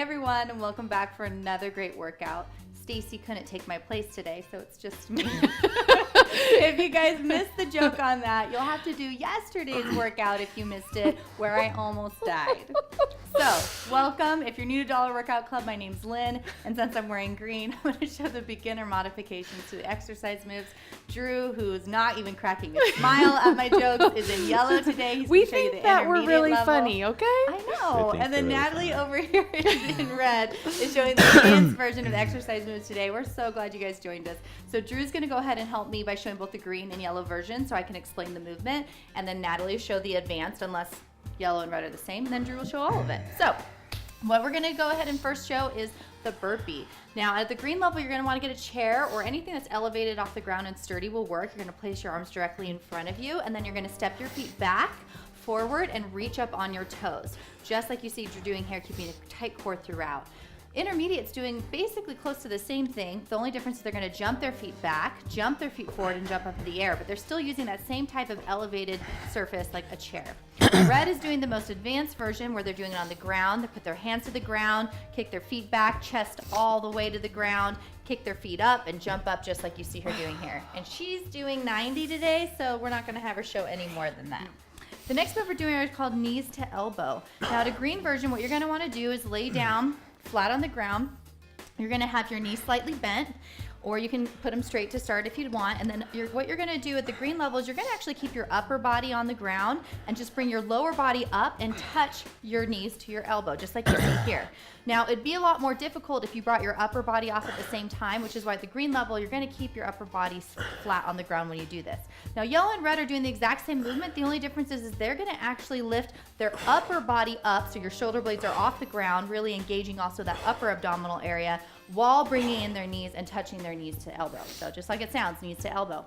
everyone, and welcome back for another great workout. Stacy couldn't take my place today, so it's just me. If you guys missed the joke on that, you'll have to do yesterday's workout if you missed it, where I almost died. So, welcome. If you're new to Dollar Workout Club, my name's Lynn, and since I'm wearing green, I'm going to show the beginner modifications to the exercise moves. Drew, who's not even cracking a smile at my jokes, is in yellow today. He's we going to show you the think that we're really level. funny, okay? I know. And then Natalie over here is in red, is showing the advanced version of the exercise moves today. We're so glad you guys joined us. So Drew's going to go ahead and help me by showing both the green and yellow version so I can explain the movement. And then Natalie will show the advanced, unless yellow and red are the same. And then Drew will show all of it. So what we're going to go ahead and first show is the burpee. Now at the green level, you're going to want to get a chair or anything that's elevated off the ground and sturdy will work. You're going to place your arms directly in front of you, and then you're going to step your feet back, forward, and reach up on your toes, just like you see Drew doing here, keeping a tight core throughout. Intermediate's doing basically close to the same thing. The only difference is they're going to jump their feet back, jump their feet forward, and jump up in the air, but they're still using that same type of elevated surface like a chair. Red is doing the most advanced version where they're doing it on the ground. They put their hands to the ground, kick their feet back, chest all the way to the ground, kick their feet up, and jump up just like you see her doing here. And she's doing 90 today, so we're not going to have her show any more than that. The next move we're doing is called knees to elbow. Now, the green version, what you're going to want to do is lay down flat on the ground. You're going to have your knees slightly bent, or you can put them straight to start if you'd want. And then what you're going to do at the green level is you're going to actually keep your upper body on the ground and just bring your lower body up and touch your knees to your elbow, just like you see here. Now, it'd be a lot more difficult if you brought your upper body off at the same time, which is why at the green level, you're going to keep your upper body flat on the ground when you do this. Now, yellow and red are doing the exact same movement. The only difference is they're going to actually lift their upper body up, so your shoulder blades are off the ground, really engaging also that upper abdominal area, while bringing in their knees and touching their knees to elbow. So just like it sounds, knees to elbow.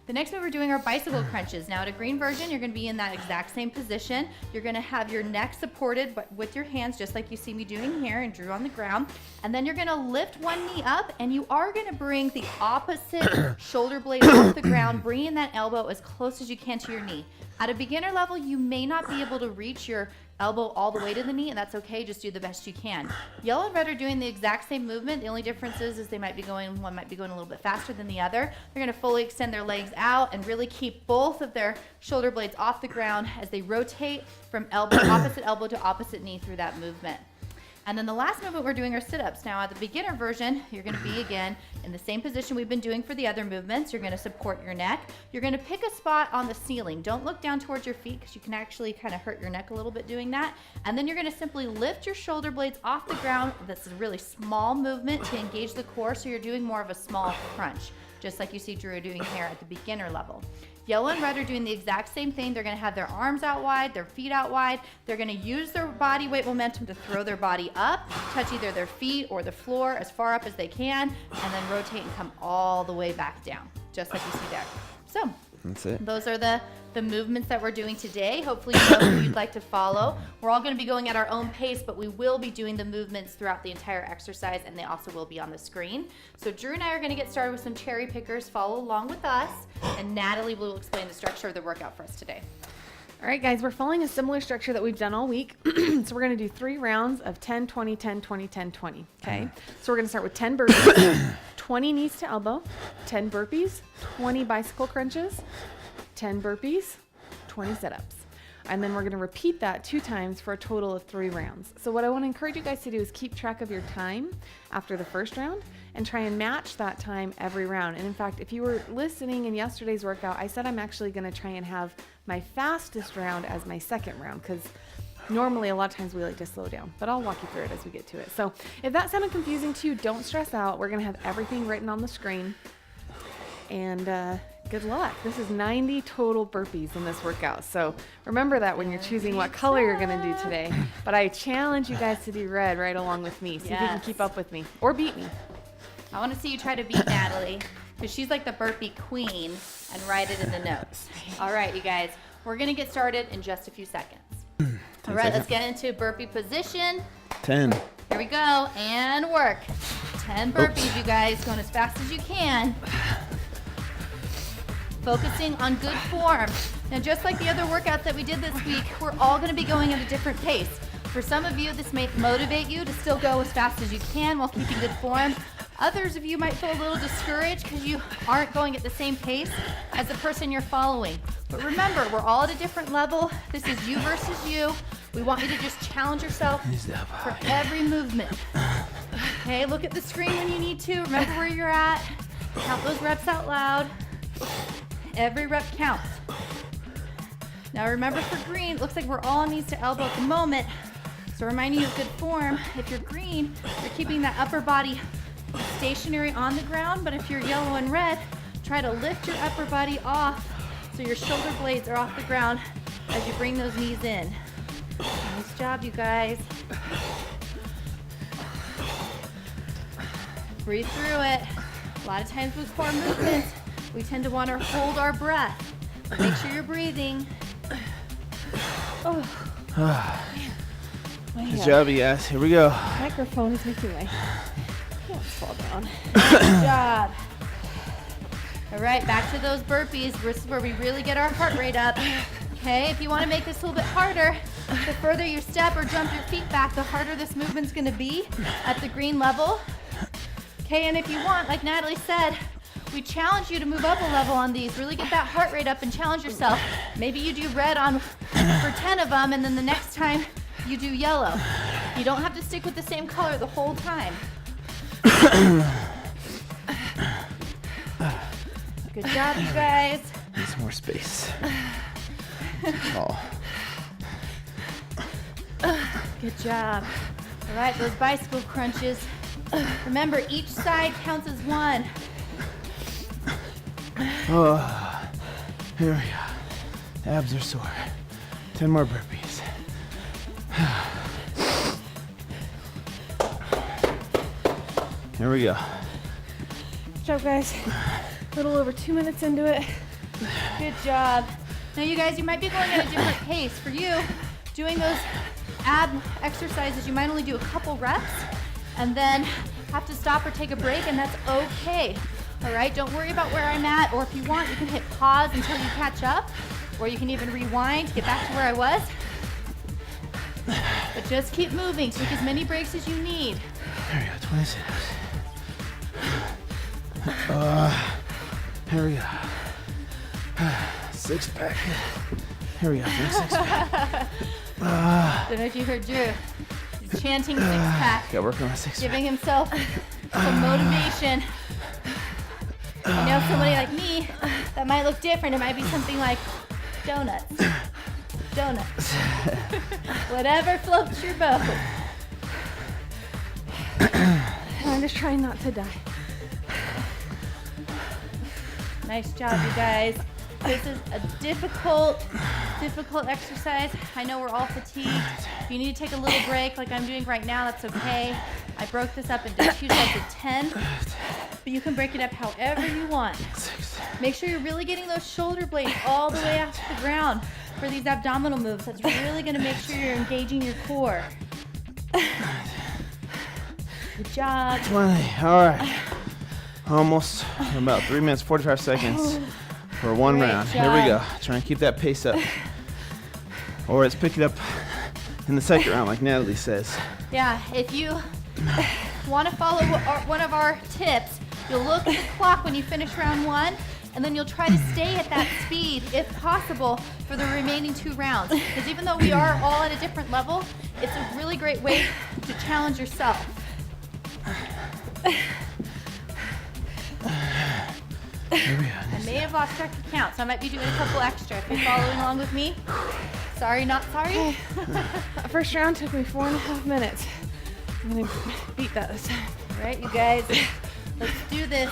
The next move we're doing are bicycle crunches. Now at a green version, you're going to be in that exact same position. You're going to have your neck supported with your hands, just like you see me doing here and Drew on the ground. And then you're going to lift one knee up, and you are going to bring the opposite shoulder blade off the ground, bringing that elbow as close as you can to your knee. At a beginner level, you may not be able to reach your elbow all the way to the knee, and that's okay. Just do the best you can. Yellow and red are doing the exact same movement. The only difference is one might be going a little bit faster than the other. They're going to fully extend their legs out and really keep both of their shoulder blades off the ground as they rotate from opposite elbow to opposite knee through that movement. And then the last movement we're doing are sit-ups. Now at the beginner version, you're going to be again in the same position we've been doing for the other movements. You're going to support your neck. You're going to pick a spot on the ceiling. Don't look down towards your feet because you can actually kind of hurt your neck a little bit doing that. And then you're going to simply lift your shoulder blades off the ground. This is a really small movement to engage the core, so you're doing more of a small crunch, just like you see Drew doing here at the beginner level. Yellow and red are doing the exact same thing. They're going to have their arms out wide, their feet out wide. They're going to use their body weight momentum to throw their body up, touch either their feet or the floor as far up as they can, and then rotate and come all the way back down, just like you see there. So that's it. Those are the movements that we're doing today. Hopefully you know who you'd like to follow. We're all going to be going at our own pace, but we will be doing the movements throughout the entire exercise, and they also will be on the screen. So Drew and I are going to get started with some cherry pickers. Follow along with us, and Natalie will explain the structure of the workout for us today. All right, guys, we're following a similar structure that we've done all week. So we're going to do 3 rounds of 10, 20, 10, 20, 10, 20, okay? So we're going to start with 10 burpees, 20 knees to elbow, 10 burpees, 20 bicycle crunches, 10 burpees, 20 sit-ups. And then we're going to repeat that 2 times for a total of 3 rounds. So what I want to encourage you guys to do is keep track of your time after the first round and try and match that time every round. And in fact, if you were listening in yesterday's workout, I said I'm actually going to try and have my fastest round as my second round, because normally a lot of times we like to slow down, but I'll walk you through it as we get to it. So if that sounded confusing to you, don't stress out. We're going to have everything written on the screen. And good luck. This is 90 total burpees in this workout. So remember that when you're choosing what color you're going to do today. But I challenge you guys to do red right along with me. See if you can keep up with me or beat me. I want to see you try to beat Natalie, because she's like the burpee queen, and write it in the notes. All right, you guys, we're going to get started in just a few seconds. All right, let's get into burpee position. 10. Here we go, and work. 10 burpees, you guys, going as fast as you can. Focusing on good form. Now, just like the other workouts that we did this week, we're all going to be going at a different pace. For some of you, this may motivate you to still go as fast as you can while keeping good form. Others of you might feel a little discouraged because you aren't going at the same pace as the person you're following. But remember, we're all at a different level. This is you versus you. We want you to just challenge yourself for every movement. Okay, look at the screen when you need to. Remember where you're at. Count those reps out loud. Every rep counts. Now remember for green, it looks like we're all on knees to elbow at the moment. So reminding you of good form, if you're green, you're keeping that upper body stationary on the ground, but if you're yellow and red, try to lift your upper body off so your shoulder blades are off the ground as you bring those knees in. Nice job, you guys. Breathe through it. A lot of times with core movements, we tend to want to hold our breath. Make sure you're breathing. Good job, you guys. Here we go. Microphone is making my hands fall down. Good job. All right, back to those burpees. This is where we really get our heart rate up. Okay, if you want to make this a little bit harder, the further you step or jump your feet back, the harder this movement's going to be at the green level. Okay, and if you want, like Natalie said, we challenge you to move up a level on these. Really get that heart rate up and challenge yourself. Maybe you do red on for 10 of them, and then the next time you do yellow. You don't have to stick with the same color the whole time. Good job, you guys. Need some more space. Oh. Good job. All right, those bicycle crunches. Remember, each side counts as one. Oh. Here we go. Abs are sore. 10 more burpees. Here we go. Good job, guys. A little over 2 minutes into it. Good job. Now, you guys, you might be going at a different pace. For you, doing those ab exercises, you might only do a couple reps and then have to stop or take a break, and that's okay. All right, don't worry about where I'm at, or if you want, you can hit pause until you catch up, or you can even rewind to get back to where I was. But just keep moving. Take as many breaks as you need. There we go, 20 sit-ups. Here we go. Six pack. Here we go, six pack. Don't know if you heard Drew. He's chanting six pack, Got working on my six pack. giving himself some motivation. I know somebody like me, that might look different. It might be something like donuts. Donuts. Whatever floats your boat. I'm just trying not to die. Nice job, you guys. This is a difficult exercise. I know we're all fatigued. If you need to take a little break like I'm doing right now, that's okay. I broke this up into 2 sets of 10, but you can break it up however you want. Make sure you're really getting those shoulder blades all the way off the ground for these abdominal moves. That's really gonna make sure you're engaging your core. Good job. 20, all right. Almost about 3 minutes, 45 seconds for one Great round. job. Here we go. Try and keep that pace up. Or let's pick it up in the second round, like Natalie says. Yeah, if you want to follow one of our tips, you'll look at the clock when you finish round 1, and then you'll try to stay at that speed, if possible, for the remaining 2 rounds. Because even though we are all at a different level, it's a really great way to challenge yourself. Here we go. I may have lost track of count, so I might be doing a couple extra. If you're following along with me, sorry, not sorry. First round took me 4.5 minutes. I'm gonna beat that this time. All right, you guys, let's do this.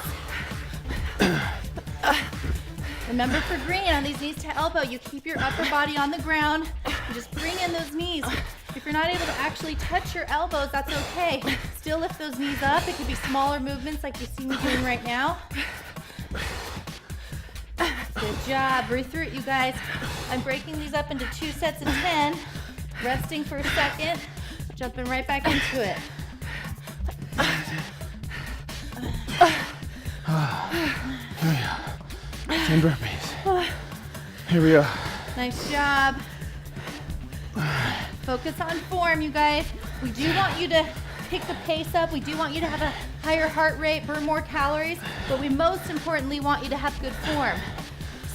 Remember, for green, on these knees to elbow, you keep your upper body on the ground. You just bring in those knees. If you're not able to actually touch your elbows, that's okay. Still lift those knees up. It could be smaller movements like you see me doing right now. Good job. Breathe through it, you guys. I'm breaking these up into 2 sets of 10. Resting for a second. Jumping right back into it. Here we go. 10 burpees. Here we go. Nice job. Focus on form, you guys. We do want you to pick the pace up. We do want you to have a higher heart rate, burn more calories, but we most importantly want you to have good form.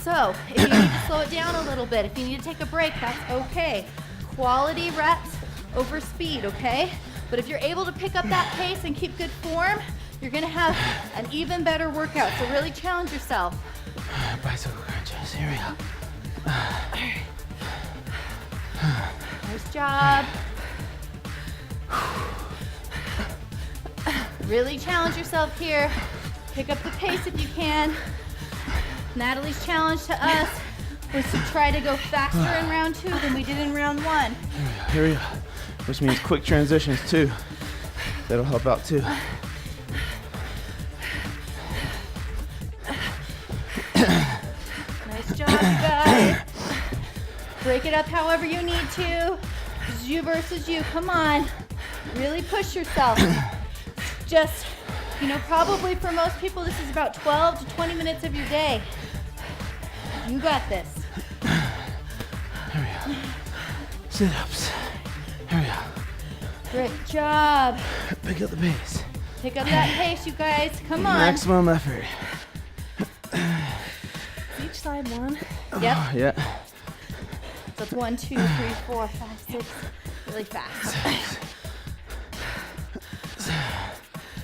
So if you need to slow it down a little bit, if you need to take a break, that's okay. Quality reps over speed, okay? But if you're able to pick up that pace and keep good form, you're gonna have an even better workout. So really challenge yourself. Bicycle crunches. Here we go. Nice job. Really challenge yourself here. Pick up the pace if you can. Natalie's challenge to us was to try to go faster in round 2 than we did in round 1. Here we go. Which means quick transitions too. That'll help out too. Nice job, you guys. Break it up however you need to. It's you versus you. Come on. Really push yourself. Just, probably for most people, this is about 12 to 20 minutes of your day. You got this. Here we go. Sit-ups. Here we go. Great job. Pick up the pace. Pick up that pace, you guys. Come on. Maximum effort. Each side one. Yep. Oh, yeah. So it's 1, 2, 3, 4, 5, 6. Really fast.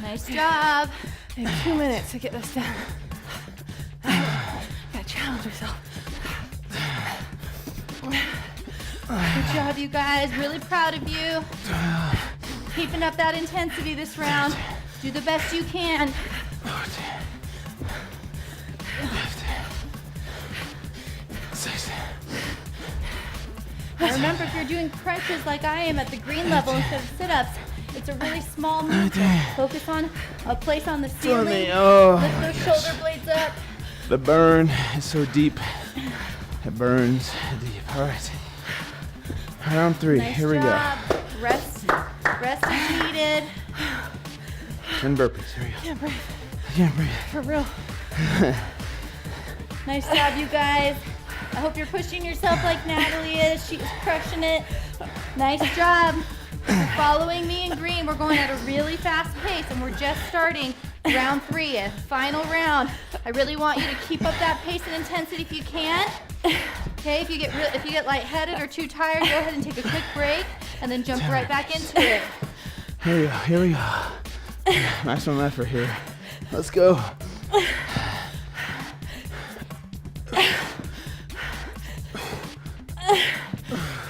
Nice job. I have 2 minutes to get this done. Gotta challenge yourself. Good job, you guys. Really proud of you. Keeping up that intensity this round. Do the best you can. 14, 15, 16. And remember, if you're doing crunches like I am at the green level instead of sit-ups, it's a really small movement. Focus on a place on the ceiling. Lift those shoulder blades up. The burn is so deep. It burns deep. All right. Round 3. Nice Here we go. job. Rest is needed. 10 burpees. Here we go. Can't breathe. I can't breathe. For real. Nice job, you guys. I hope you're pushing yourself like Natalie is. She is crushing it. Nice job. You're following me in green. We're going at a really fast pace, and we're just starting round 3, a final round. I really want you to keep up that pace and intensity if you can. Okay, if you get lightheaded or too tired, go ahead and take a quick break, and then jump right back into it. Here we go. Here we go. Maximum effort here. Let's go.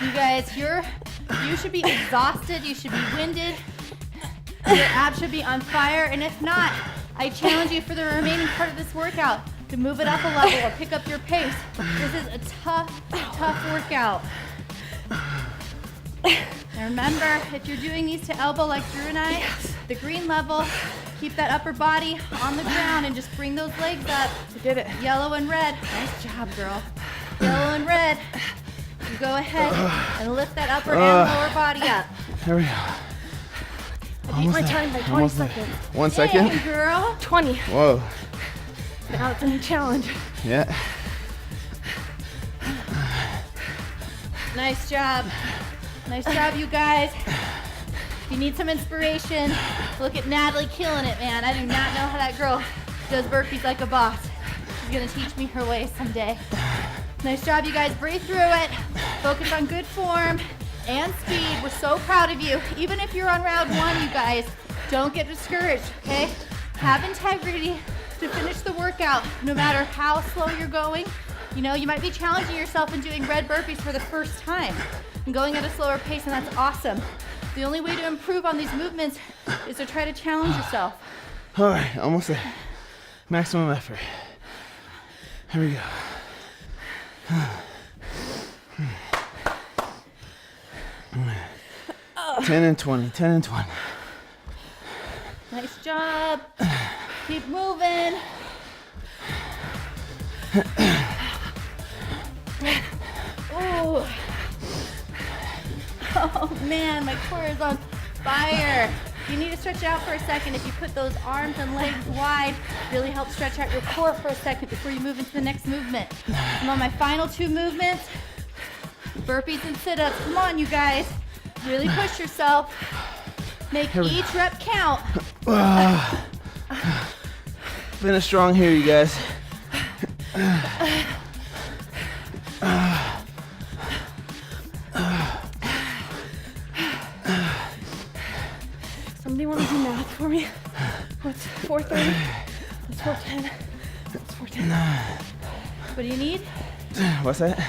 You guys, you should be exhausted. You should be winded. Your abs should be on fire. And if not, I challenge you for the remaining part of this workout to move it up a level or pick up your pace. This is a tough workout. And remember, if you're doing these to elbow like Drew and I, the green level, keep that upper body on the ground and just bring those legs up. You did it. Yellow and red. Nice job, girl. Yellow and red. You go ahead and lift that upper and lower body up. Here we go. I beat my time by 20 seconds. 1 second. Dang, girl. 20. Whoa. Now it's a new challenge. Yeah. Nice job. Nice job, you guys. If you need some inspiration, look at Natalie killing it, man. I do not know how that girl does burpees like a boss. She's gonna teach me her ways someday. Nice job, you guys. Breathe through it. Focus on good form and speed. We're so proud of you. Even if you're on round 1, you guys, don't get discouraged, okay? Have integrity to finish the workout, no matter how slow you're going. You might be challenging yourself and doing red burpees for the first time and going at a slower pace, and that's awesome. The only way to improve on these movements is to try to challenge yourself. All right, almost there. Maximum effort. Here we go. 10 and 20, 10 and 20. Nice job. Keep moving. Ooh. Oh man, my core is on fire. You need to stretch out for a second. If you put those arms and legs wide, really help stretch out your core for a second before you move into the next movement. I'm on my final 2 movements. Burpees and sit-ups. Come on, you guys. Really push yourself. Make each rep count. Finish strong here, you guys. Somebody want to do math for me? What's 4:30? What's 4:10? What's 4:10? What do you need? What's that?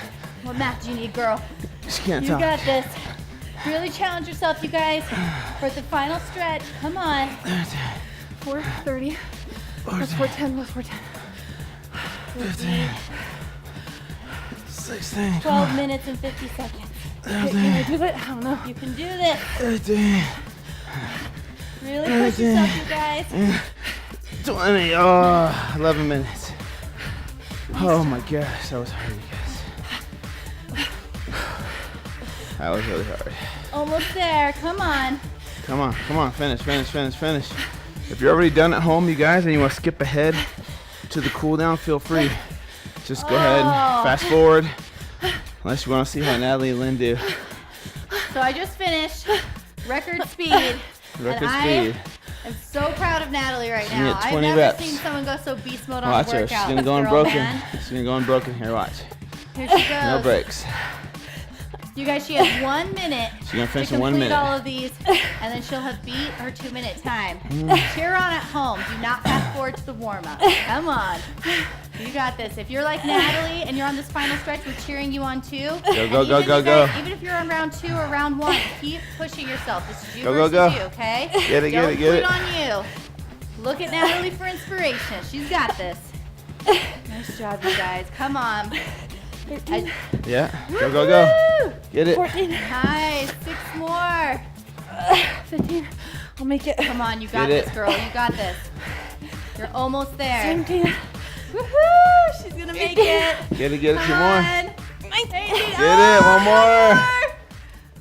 What math do you need, girl? Just can't You talk. got this. Really challenge yourself, you guys, for the final stretch. Come on. 4:30. What's 4:10? What's 4:10? 15. 16. 12 minutes and 50 seconds. Can I do that? I don't know. You can do this. 13. Really push yourself, you guys. 20. Oh, 11 minutes. Oh my gosh, that was hard, you guys. That was really hard. Almost there. Come on. Come on, come on, finish, finish, finish, finish. If you're already done at home, you guys, and you want to skip ahead to the cool down, feel free. Just go ahead and fast forward. Unless you want to see how Natalie and Lynn do. So I just finished record speed. Record and speed. I'm so proud of Natalie right She now. hit I've 20 never reps. seen someone go so beast mode on Watch a her. workout. She's gonna go Girl, unbroken. man. She's gonna go unbroken. Here, watch. Here she goes. No breaks. You guys, she has 1 minute She's gonna finish to in 1 complete minute. all of these, and then she'll have beat her 2-minute time. Cheer on at home. Do not fast forward to the warm up. Come on. You got this. If you're like Natalie and you're on this final stretch, we're cheering you on too. Go, go, go, go, go. Even if you're on round 2 or round 1, keep pushing yourself. This is you Go, go, versus go. you, okay? Get it, get Don't it, get it. quit on you. Look at Natalie for inspiration. She's got this. Nice job, you guys. Come on. Yeah. Go, go, go. Get it. 14. Nice. 6 more. 15. I'll make it. Come on, you got Get it. this, girl. You got this. You're almost there. 17. Woohoo! She's gonna make it. Get it, get it. Come Two more. on. Get it. One more.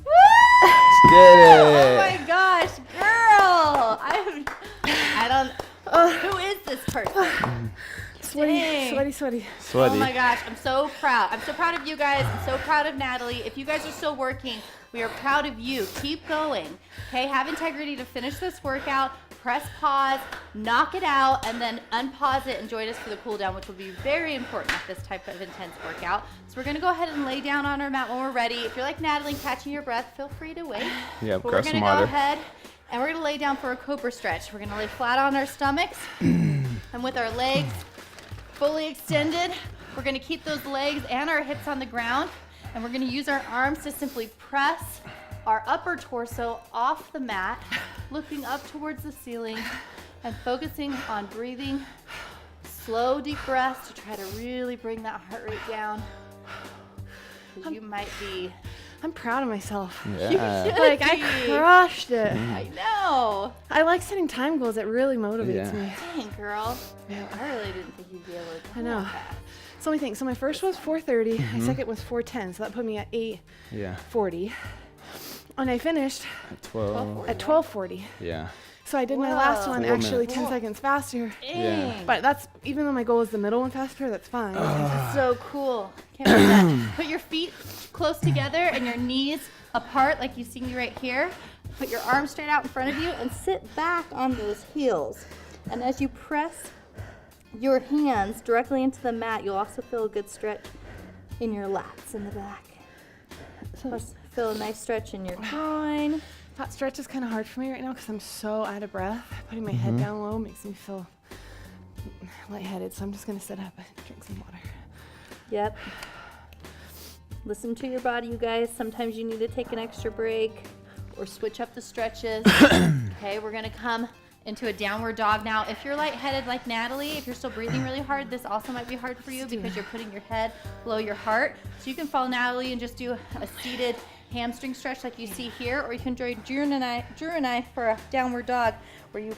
Woo! Get Oh it. my gosh, girl! I don't. Who is this person? Sweaty, Dang. sweaty, sweaty. Sweaty. Oh my gosh, I'm so proud. I'm so proud of you guys. I'm so proud of Natalie. If you guys are still working, we are proud of you. Keep going. Okay, have integrity to finish this workout. Press pause, knock it out, and then unpause it and join us for the cool down, which will be very important at this type of intense workout. So we're gonna go ahead and lay down on our mat when we're ready. If you're like Natalie, catching your breath, feel free to wait. Yeah, But we're grab gonna some go water. ahead and we're gonna lay down for a cobra stretch. We're gonna lay flat on our stomachs and with our legs fully extended. We're gonna keep those legs and our hips on the ground, and we're gonna use our arms to simply press our upper torso off the mat, looking up towards the ceiling and focusing on breathing. Slow, deep breaths to try to really bring that heart rate down. 'Cause you might be. I'm proud of myself. Yeah. Like, I crushed it. I know. I like setting time goals. It really motivates Yeah. me. Dang, girl. Yeah. I really didn't think you'd be able to do I know. that. So let me think. So my first was 4:30. My second was 4:10. So that put me at 8:40. Yeah. And I finished At 12. at 12:40. Yeah. So I did my last Whoa. one 4 actually minutes. 10 seconds faster. Dang. But that's, even though my goal is the middle one faster, that's fine. That's so cool. Can't believe that. Put your feet close together and your knees apart like you see me right here. Put your arms straight out in front of you and sit back on those heels. And as you press your hands directly into the mat, you'll also feel a good stretch in your lats in the back. Plus, feel a nice stretch in your groin. That stretch is kind of hard for me right now because I'm so out of breath. Putting my head down low makes me feel lightheaded. So I'm just going to sit up and drink some water. Yep. Listen to your body, you guys. Sometimes you need to take an extra break or switch up the stretches. Okay, we're gonna come into a downward dog now. If you're lightheaded like Natalie, if you're still breathing really hard, this also might be hard for you because you're putting your head below your heart. So you can follow Natalie and just do a seated hamstring stretch like you see here, or you can join Drew and I for a downward dog where you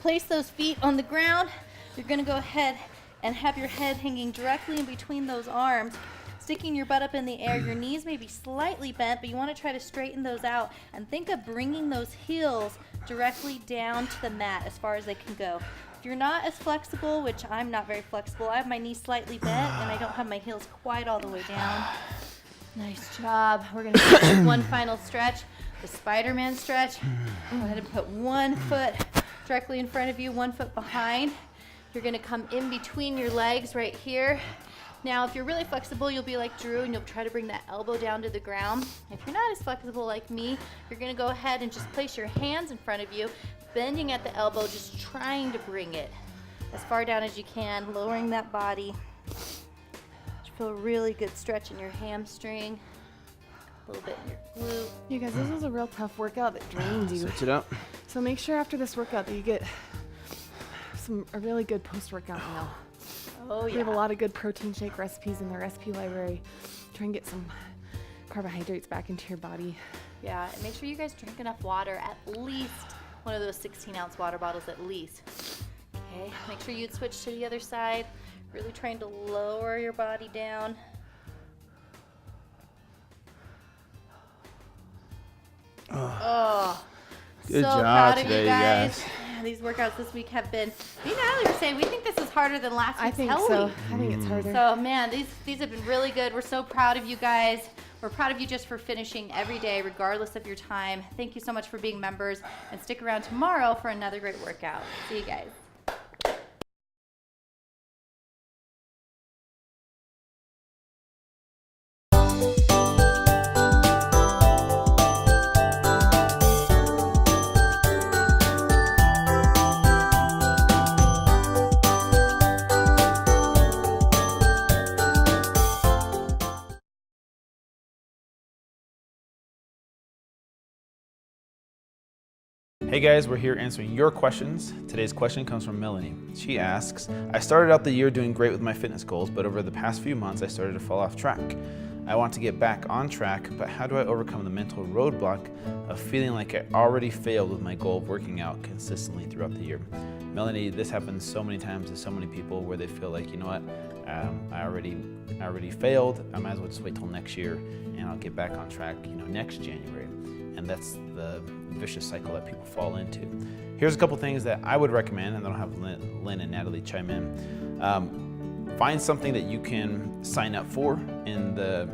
place those feet on the ground. You're gonna go ahead and have your head hanging directly in between those arms, sticking your butt up in the air. Your knees may be slightly bent, but you want to try to straighten those out and think of bringing those heels directly down to the mat as far as they can go. If you're not as flexible, which I'm not very flexible, I have my knees slightly bent and I don't have my heels quite all the way down. Nice job. We're going to do one final stretch. the Spider-Man stretch. Go ahead and put one foot directly in front of you, one foot behind. You're gonna come in between your legs right here. Now, if you're really flexible, you'll be like Drew and you'll try to bring that elbow down to the ground. If you're not as flexible like me, you're gonna go ahead and just place your hands in front of you, bending at the elbow, just trying to bring it as far down as you can, lowering that body. You feel a really good stretch in your hamstring, a little bit in your glute. You guys, this is a real tough workout that drains you. Switch it up. So make sure after this workout that you get a really good post-workout meal. Oh, yeah. We have a lot of good protein shake recipes in the recipe library. Try and get some carbohydrates back into your body. Yeah, and make sure you guys drink enough water, at least one of those 16-ounce water bottles at least. Okay, make sure you'd switch to the other side. Really trying to lower your body down. Oh, Good so job proud of today, you guys. you Yeah, these workouts this week have been, me and Natalie were saying, we think this is harder than last I week's think Hell so. Week. I think it's harder. So man, these have been really good. We're so proud of you guys. We're proud of you just for finishing every day, regardless of your time. Thank you so much for being members, and stick around tomorrow for another great workout. See you guys. Hey guys, we're here answering your questions. Today's question comes from Melanie. She asks, I started out the year doing great with my fitness goals, but over the past few months I started to fall off track. I want to get back on track, but how do I overcome the mental roadblock of feeling like I already failed with my goal of working out consistently throughout the year? Melanie, this happens so many times to so many people where they feel like, you know what, I already failed. I might as well just wait till next year and I'll get back on track, next January. And that's the vicious cycle that people fall into. Here's a couple things that I would recommend, and then I'll have Lynn and Natalie chime in. Find something that you can sign up for in the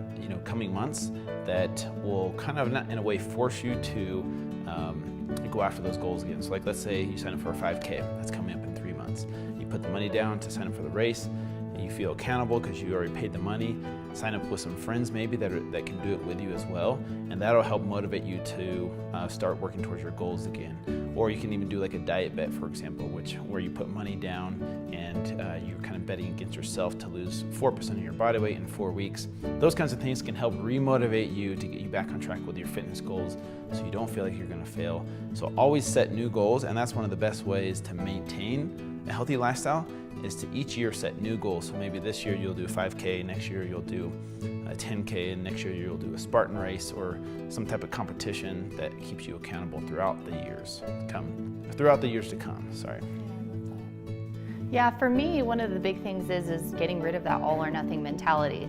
coming months that will kind of, in a way, force you to go after those goals again. So like, let's say you sign up for a 5K that's coming up in 3 months. You put the money down to sign up for the race, and you feel accountable because you already paid the money. Sign up with some friends maybe that can do it with you as well, and that'll help motivate you to start working towards your goals again. Or you can even do like a diet bet, for example, where you put money down and you're kind of betting against yourself to lose 4% of your body weight in 4 weeks. Those kinds of things can help remotivate you to get you back on track with your fitness goals so you don't feel like you're gonna fail. So always set new goals, and that's one of the best ways to maintain a healthy lifestyle, is to each year set new goals. So maybe this year you'll do 5K, next year you'll do a 10K, and next year you'll do a Spartan race or some type of competition that keeps you accountable throughout the years to come. Sorry. Yeah, for me, one of the big things is getting rid of that all or nothing mentality.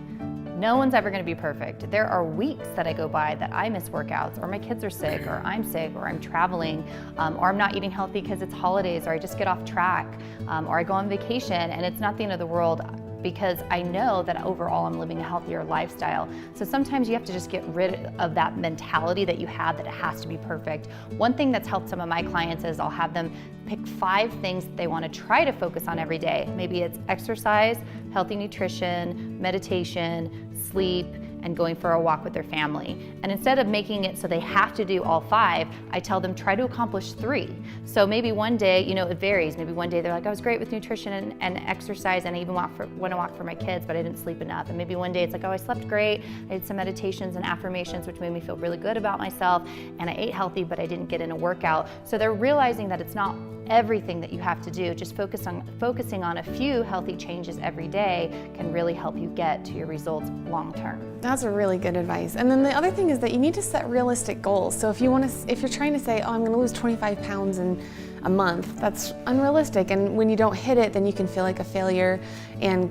No one's ever gonna be perfect. There are weeks that I go by that I miss workouts, or my kids are sick, or I'm sick, or I'm traveling, or I'm not eating healthy because it's holidays, or I just get off track, or I go on vacation, and it's not the end of the world, because I know that overall I'm living a healthier lifestyle. So sometimes you have to just get rid of that mentality that you have that it has to be perfect. One thing that's helped some of my clients is I'll have them pick 5 things that they want to try to focus on every day. Maybe it's exercise, healthy nutrition, meditation, sleep, and going for a walk with their family. And instead of making it so they have to do all 5, I tell them try to accomplish 3. So maybe one day, it varies. Maybe one day they're like, I was great with nutrition and exercise, and I even went to walk for my kids, but I didn't sleep enough. And maybe one day it's like, oh, I slept great. I did some meditations and affirmations, which made me feel really good about myself, and I ate healthy, but I didn't get in a workout. So they're realizing that it's not everything that you have to do. Just focusing on a few healthy changes every day can really help you get to your results long term. That's a really good advice. And then the other thing is that you need to set realistic goals. So if you're trying to say, oh, I'm going to lose 25 pounds in a month, that's unrealistic. And when you don't hit it, then you can feel like a failure and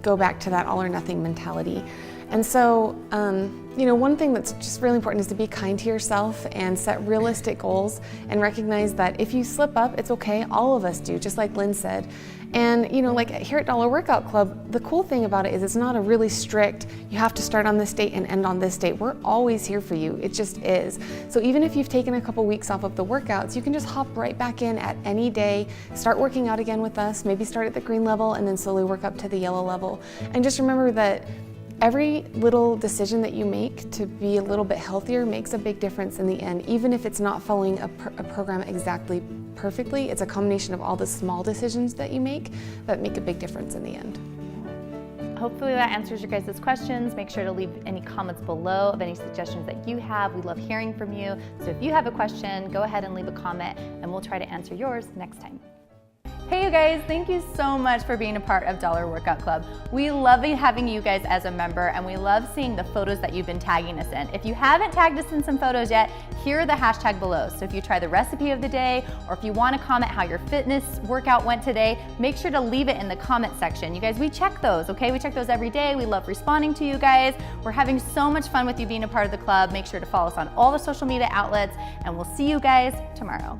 go back to that all or nothing mentality. And so, you know, one thing that's just really important is to be kind to yourself and set realistic goals and recognize that if you slip up, it's okay. All of us do, just like Lynn said. And, you know, like here at Dollar Workout Club, the cool thing about it is it's not a really strict, you have to start on this date and end on this date. We're always here for you. It just is. So even if you've taken a couple weeks off of the workouts, you can just hop right back in at any day, start working out again with us, maybe start at the green level and then slowly work up to the yellow level. And just remember that every little decision that you make to be a little bit healthier makes a big difference in the end, even if it's not following a program exactly perfectly. It's a combination of all the small decisions that you make that make a big difference in the end. Hopefully that answers your guys' questions. Make sure to leave any comments below of any suggestions that you have. We love hearing from you. So if you have a question, go ahead and leave a comment and we'll try to answer yours next time. Hey you guys, thank you so much for being a part of Dollar Workout Club. We love having you guys as a member and we love seeing the photos that you've been tagging us in. If you haven't tagged us in some photos yet, here are the hashtag below. So if you try the recipe of the day or if you want to comment how your fitness workout went today, make sure to leave it in the comment section. You guys, we check those, okay? We check those every day. We love responding to you guys. We're having so much fun with you being a part of the club. Make sure to follow us on all the social media outlets and we'll see you guys tomorrow.